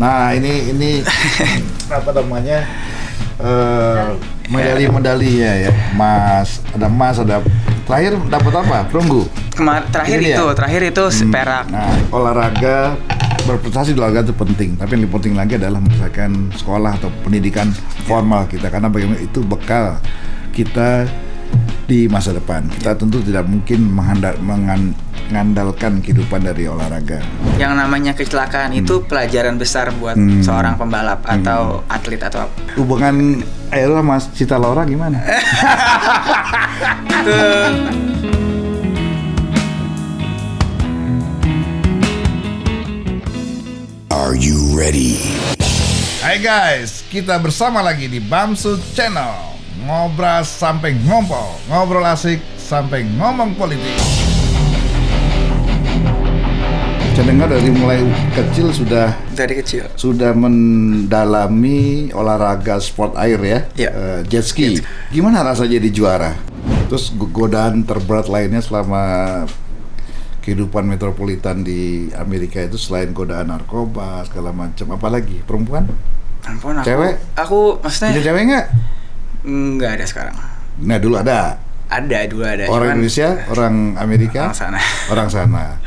Nah, ini apa namanya? Medali-medali ya, ada emas, ada terakhir dapat apa? Perunggu. Terakhir itu perak. Nah, olahraga berprestasi di olahraga itu penting, tapi yang lebih penting lagi adalah misalkan sekolah atau pendidikan formal kita, karena bagaimana itu bekal kita di masa depan. Kita tentu tidak mungkin mengandalkan kehidupan dari olahraga. Yang namanya kecelakaan itu pelajaran besar buat seorang pembalap atau atlet atau apa. Hubungan Aero sama Cinta Laura gimana? Are you ready? Hai guys, kita bersama lagi di Bamsu Channel. Ngobrol sampai ngompol, ngobrol asik sampai ngomong politik. Saya dengar dari mulai kecil sudah mendalami olahraga sport air ya, jet ski. Gimana rasanya jadi juara? Terus godaan terberat lainnya selama kehidupan metropolitan di Amerika itu selain godaan narkoba segala macam, apalagi perempuan? Cewek? Aku maksudnya. Punya cewek nggak? Nggak ada sekarang. Nah dulu ada. Dulu ada. Orang Indonesia, orang Amerika, orang sana.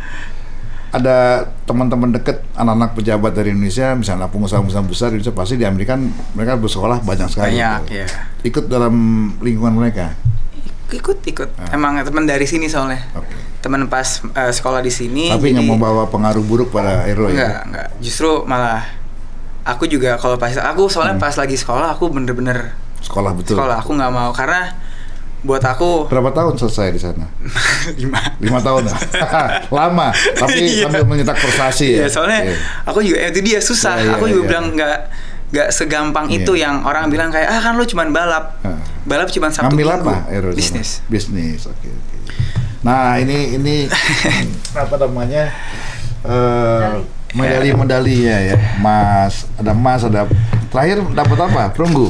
Ada teman-teman deket, anak-anak pejabat dari Indonesia, misalnya pengusaha-pengusaha besar di Indonesia, pasti di Amerika mereka bersekolah banyak sekali. Banyak, gitu. ya. Ikut dalam lingkungan mereka? Ikut. Emang teman dari sini soalnya. Okay. Teman pas sekolah di sini. Tapi nggak membawa pengaruh buruk pada Aero ya? Enggak. Justru malah aku juga kalau pas lagi sekolah aku bener-bener sekolah betul. Aku nggak mau karena buat aku. Berapa tahun selesai di sana? 5 tahun. Lama, tapi sambil mencetak prestasi ya. Soalnya aku juga itu dia susah. Aku juga bilang nggak segampang itu yang orang bilang kayak kan lo cuma balap. Balap cuma Sabtu Minggu. Ngambil apa? Bisnis. Oke. Nah, ini apa namanya? Medali ya. Ada emas, ada terakhir dapat apa? Perunggu.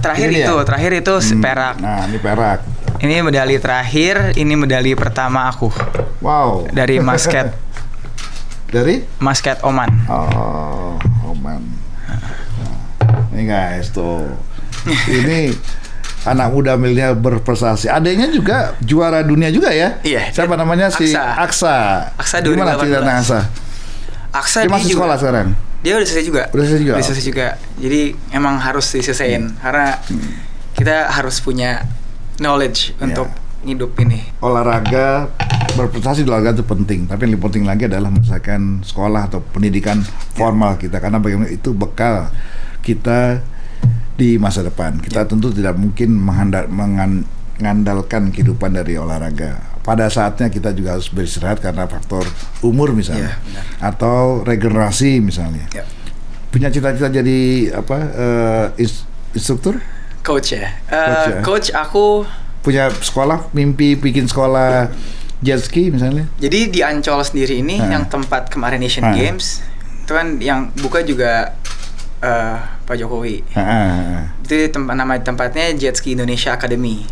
Terakhir itu perak. Nah, ini perak. Ini medali terakhir, ini medali pertama aku. Wow. Dari Muscat. Dari? Muscat Oman. Oh, Oman. Nah, ini guys tuh. Ini anak muda miliknya berprestasi. Adanya juga juara dunia juga ya? Iya. Siapa namanya? Aksa. Gimana ceritanya Aksa? Dia masih sekolah sekarang? Dia udah selesai juga. Jadi emang harus diselesain karena kita harus punya knowledge untuk hidup ini. Olahraga berprestasi di olahraga itu penting, tapi yang lebih penting lagi adalah misalkan sekolah atau pendidikan formal kita, karena bagaimana itu bekal kita di masa depan. Kita tentu tidak mungkin mengandalkan kehidupan dari olahraga. Pada saatnya kita juga harus beristirahat karena faktor umur misalnya, atau regenerasi misalnya. Punya cita-cita jadi instruktur? Coach ya. Coach aku punya sekolah, mimpi bikin sekolah jet ski misalnya. Jadi di Ancol sendiri ini yang tempat kemarin Asian Games itu kan yang buka juga Pak Jokowi. Itu nama tempatnya Jet Ski Indonesia Academy.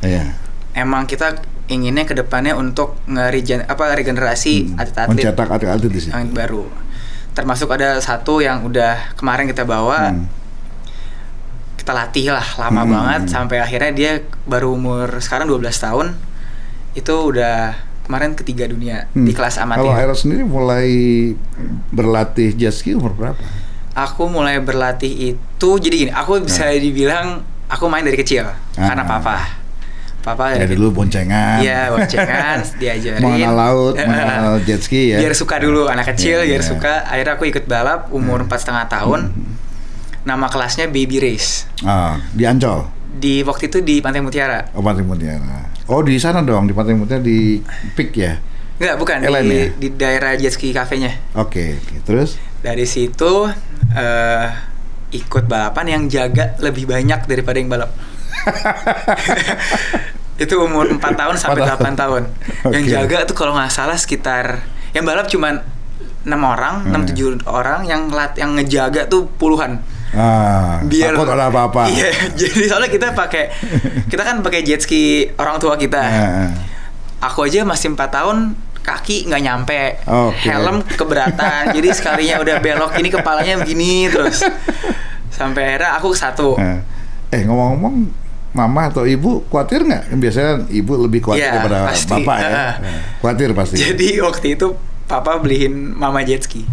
Emang kita inginnya ke depannya untuk regenerasi atlet-atlet, mencetak atlet-atlet di sini yang baru. Termasuk ada satu yang udah kemarin kita bawa, kita latih lah lama banget sampai akhirnya dia baru umur sekarang 12 tahun itu udah kemarin ketiga dunia di kelas amatir. Kalau Aero sendiri mulai berlatih jet ski umur berapa? Aku mulai berlatih itu jadi gini, aku bisa dibilang aku main dari kecil karena papa dari dulu boncengan. Iya, boncengan diajarin. Mengenal laut, mengenal jet ski ya. Biar suka dulu, anak kecil biar suka. Akhirnya aku ikut balap umur 4,5 tahun. Nama kelasnya Baby Race. Di Ancol. Di waktu itu di Pantai Mutiara. Oh, Pantai Mutiara. Oh, di sana dong, di Pantai Mutiara di Peak ya? Enggak, bukan di daerah jet ski cafe-nya. Oke. Terus? Dari situ ikut balapan yang jaga lebih banyak daripada yang balap. Itu umur 4 tahun sampai 8 tahun. Yang jaga tuh kalau nggak salah sekitar, yang balap cuman 6 orang, 6-7 orang, yang ngejaga tuh puluhan. Biar takut ada apa-apa. Iya, jadi soalnya kita kan pakai jet ski orang tua kita. Aku aja masih 4 tahun kaki nggak nyampe, helm keberatan, jadi sekalinya udah belok ini kepalanya begini terus. Sampai akhirnya aku satu. Ngomong-ngomong, mama atau ibu khawatir nggak? Biasanya ibu lebih khawatir daripada bapak ya. Khawatir pasti. Jadi waktu itu papa beliin mama jet ski.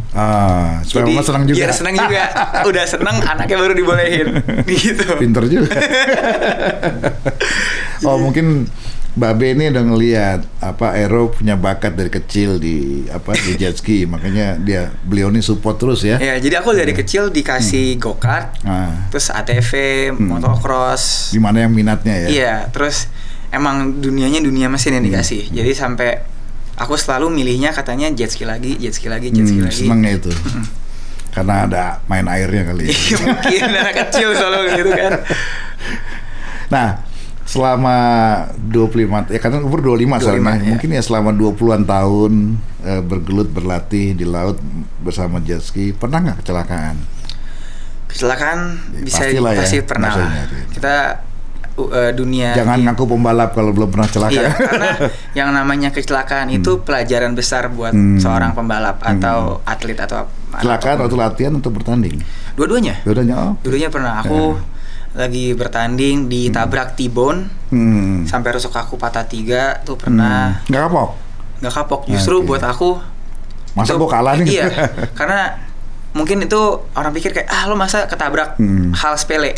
Supaya mama senang juga. Biar senang juga. Udah senang, anaknya baru dibolehin. Gitu. Pinter juga. Mungkin Babe ini udah ngelihat Aero punya bakat dari kecil di jet ski, makanya beliau ini support terus ya. Ya, jadi aku dari kecil dikasih go-kart, terus ATV, motocross. Gimana yang minatnya ya? Iya, terus emang dunia mesin yang dikasih. Jadi sampai aku selalu milihnya katanya jet ski lagi. Senengnya itu. Karena ada main airnya kali ya. Mungkin anak kecil selalu gitu kan. Nah, selama 25 ya karena umur 25 sekarang ya. Mungkin ya selama 20-an tahun bergelut berlatih di laut bersama jet ski, pernah nggak kecelakaan? Kecelakaan pasti pernah. Kita dunia jangan ngaku pembalap kalau belum pernah celaka. Iya, karena yang namanya kecelakaan itu pelajaran besar buat seorang pembalap atau atlet atau kecelakaan atau latihan untuk bertanding. Dua-duanya. Dua-duanya pernah. Aku lagi bertanding ditabrak T-bone sampai rusuk aku patah 3 tuh pernah. Nggak kapok. Justru buat aku masa gua kalah nih. Iya. Karena mungkin itu orang pikir kayak lo masa ketabrak hal sepele.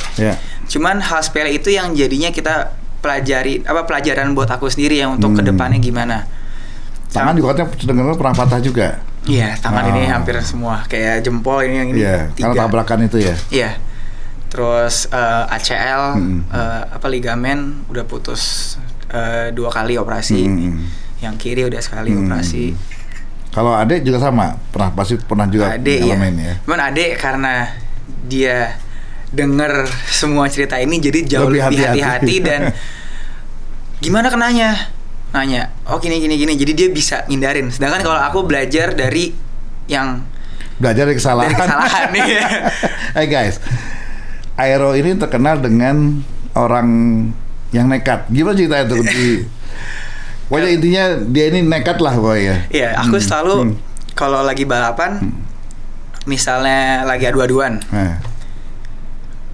Cuman hal sepele itu yang jadinya kita pelajaran buat aku sendiri yang untuk kedepannya gimana. Tangan juga katanya pernah patah juga. Iya, tangan ini hampir semua kayak jempol ini yang ini. Iya, karena tabrakan itu ya. Iya. Terus ACL, ligamen udah putus 2 kali operasi. Yang kiri udah sekali operasi. Kalau adek juga sama, pasti pernah juga ngalamin ya. Cuman adek karena dia denger semua cerita ini jadi jauh lebih hati-hati dan gimana kenanya? Nanya, gini. Jadi dia bisa ngindarin. Sedangkan kalau aku belajar dari kesalahan nih. Hey guys, Aero ini terkenal dengan orang yang nekat. Gimana ceritanya tuh? Pokoknya intinya dia ini nekat lah pokoknya. Iya, aku selalu kalau lagi balapan, misalnya lagi adu-aduan,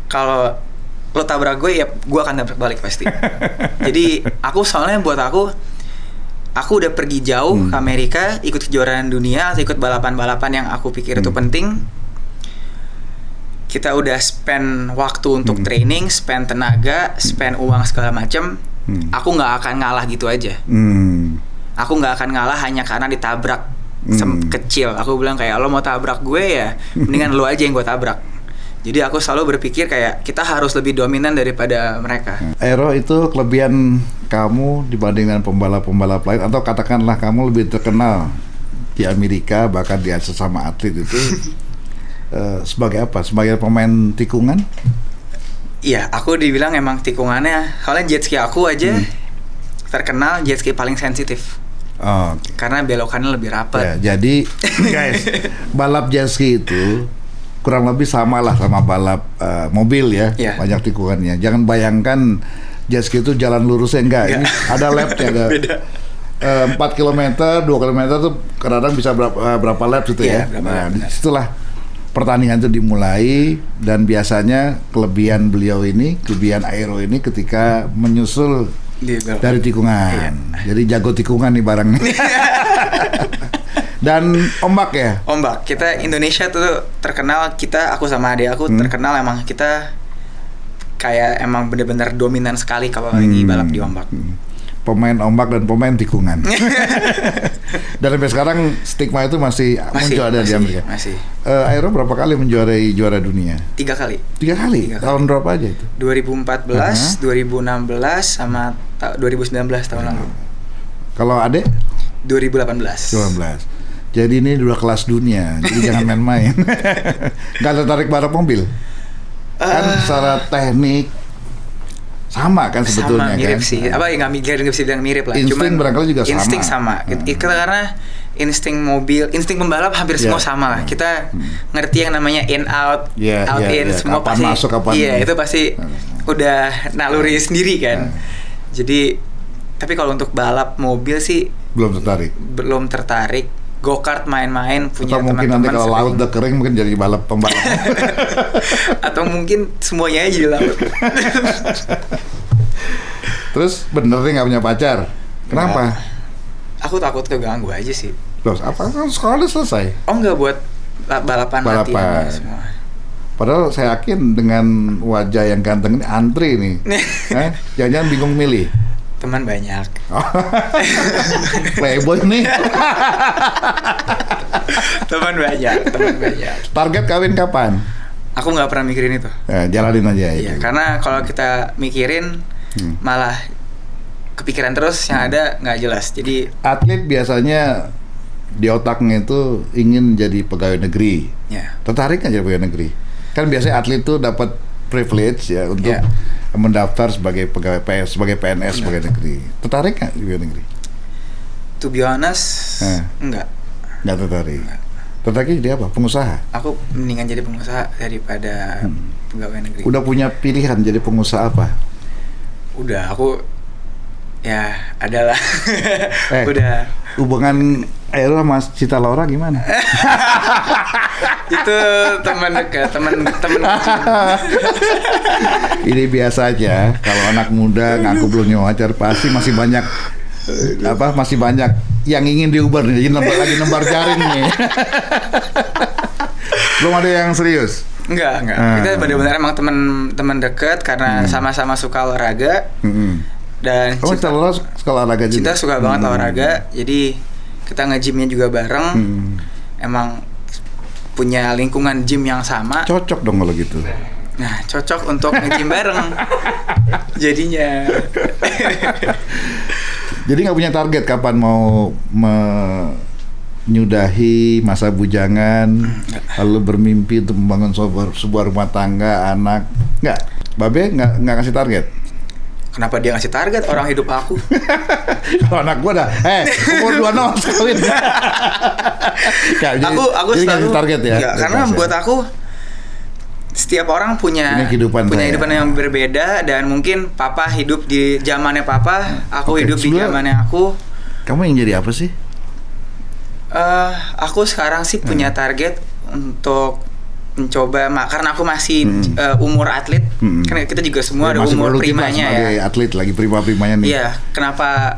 kalau lo tabrak gue, ya gue akan tabrak balik pasti. Jadi buat aku udah pergi jauh ke Amerika, ikut kejuaraan dunia, atau ikut balapan-balapan yang aku pikir itu penting. Kita udah spend waktu untuk training, spend tenaga, spend uang segala macam. Aku nggak akan ngalah gitu aja. Aku nggak akan ngalah hanya karena ditabrak kecil. Aku bilang kayak lo mau tabrak gue ya, mendingan lo aja yang gue tabrak. Jadi aku selalu berpikir kayak kita harus lebih dominan daripada mereka. Aero itu kelebihan kamu dibanding dengan pembalap-pembalap lain, atau katakanlah kamu lebih terkenal di Amerika bahkan di sesama atlet itu. Sebagai apa? Sebagai pemain tikungan? Iya, aku dibilang emang tikungannya. Soalnya jet ski aku aja terkenal jet ski paling sensitif. Karena belokannya lebih rapat. Ya, jadi guys, balap jet ski itu kurang lebih sama lah sama balap mobil ya. Banyak tikungannya. Jangan bayangkan jet ski itu jalan lurusnya enggak. Ini ada lapnya, ada. Beda. 4 km, 2 km tuh kadang-kadang bisa berapa lap gitu ya. Nah, disitulah pertandingan itu dimulai, dan biasanya kelebihan Aero ini ketika menyusul dari tikungan. Jadi jago tikungan nih barangnya. Dan ombak ya? Ombak. Kita Indonesia tuh terkenal, aku sama adik aku terkenal emang kita kayak emang bener-bener dominan sekali kalau lagi balap di ombak. Pemain ombak dan pemain tikungan. Dan sampai sekarang stigma itu masih muncul ada di Amerika. Masih. Aero berapa kali menjuarai juara dunia? 3 kali. 3 kali? Tahun berapa aja itu? 2014, 2016, sama 2019 tahun lalu. Kalau adek? 2018. Jadi ini udah kelas dunia, jadi jangan main-main. Gak tertarik balap mobil? Kan secara teknik sama kan sebetulnya. Sama, mirip kan? sih. Nggak bisa bilang mirip lah. Insting barangkali juga sama. Insting sama. Karena insting mobil, insting pembalap hampir semua sama lah. Kita ngerti yang namanya in out, out in, semua kapan pasti. Masuk, kapan itu pasti udah naluri sendiri kan. Jadi, tapi kalau untuk balap mobil sih Belum tertarik. Go-kart main-main punya atau mungkin teman-teman. Nanti kalau laut udah kering mungkin jadi pembalap. Atau mungkin semuanya aja di laut. Terus bener nih nggak punya pacar? Kenapa? Aku takut keganggu aja sih. Terus apa? Kan sekolah udah selesai. Oh enggak, buat balapan. Latihan semua. Padahal saya yakin dengan wajah yang ganteng ini antri nih. Jangan-jangan bingung milih. Teman banyak. Playboy nih. Teman banyak. Target kawin kapan? Aku nggak pernah mikirin itu. Jalanin aja. Iya, karena kalau kita mikirin malah kepikiran terus yang ada nggak jelas. Jadi atlet biasanya di otaknya itu ingin jadi pegawai negeri. Ya. Tertarik nggak jadi pegawai negeri? Kan biasanya atlet itu dapat privilege ya untuk mendaftar sebagai pegawai sebagai PNS pegawai negeri. Tertarik nggak di pegawai negeri? To be honest, enggak. Nggak tertarik. Tertarik jadi apa? Pengusaha? Aku mendingan jadi pengusaha daripada pegawai negeri. Udah punya pilihan jadi pengusaha apa? Udah, aku ya adalah. Udah. Hubungan Aero sama Cita Laura gimana? Itu teman dekat, teman. Ini biasa aja. Kalau anak muda ngaku belum nyoba pacar pasti masih banyak yang ingin diubar nih. Jadi nembar jaring nih. Belum ada yang serius. Enggak. Kita benar-benar emang teman dekat karena sama-sama suka olahraga. Dan Cita olahraga juga. Cita suka banget olahraga. Jadi kita nge-gymnya juga bareng. Emang punya lingkungan gym yang sama. Cocok dong kalau gitu. Nah, cocok untuk nge-gym bareng. Jadinya. Jadi nggak punya target kapan mau menyudahi masa bujangan, lalu bermimpi untuk membangun sebuah rumah tangga, anak? Nggak? Babe nggak kasih target? Kenapa dia ngasih target? Orang hidup aku. Kalau anak gua dah, umur 26 kawin. Aku jadi selalu kasih target ya. Enggak, karena buat aku setiap orang punya kehidupan yang berbeda, dan mungkin papa hidup di zamannya papa, aku hidup di zamannya aku. Kamu yang jadi apa sih? Aku sekarang sih punya target untuk mencoba, karena aku masih umur atlet. Karena kita juga semua ada umur primanya ya. Atlet lagi prima-primanya nih. Iya, kenapa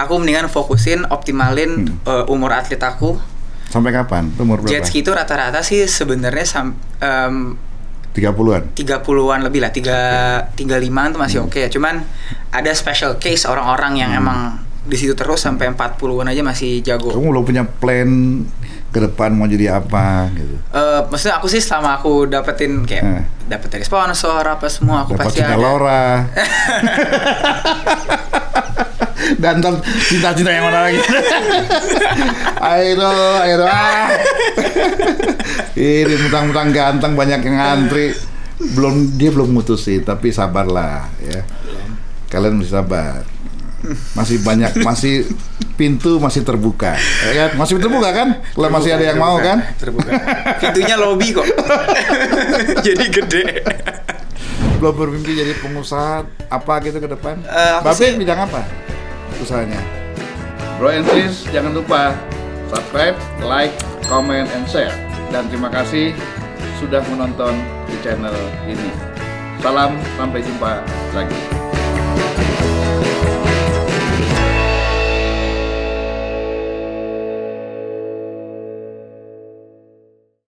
aku mendingan fokusin optimalin umur atlet aku. Sampai kapan? Umur berapa? Jet ski itu rata-rata sih sebenarnya 30-an. 30-an lebih lah, 35-an tuh masih oke. Cuman ada special case orang-orang yang emang di situ terus sampai 40-an aja masih jago. Kamu belum punya plan ke depan mau jadi apa gitu? Maksudnya aku sih selama aku dapetin kayak dapet dari sponsor apa semua, aku dapet pasti Cita ada. Laura. Dan cita-cita yang mana lagi? Ayo. Ini mentang-mentang ganteng banyak yang ngantri. Dia belum mutusin, tapi sabarlah ya. Kalian mesti sabar. Masih banyak, pintu masih terbuka, ya kan? Masih terbuka kan? Kalau masih ada yang mau kan? Terbuka. Pintunya lobby kok. Jadi gede. Belum bermimpi jadi pengusaha apa gitu ke depan? Babe bidang apa usahanya? Bro and sis, jangan lupa subscribe, like, comment, and share. Dan terima kasih sudah menonton di channel ini. Salam, sampai jumpa lagi.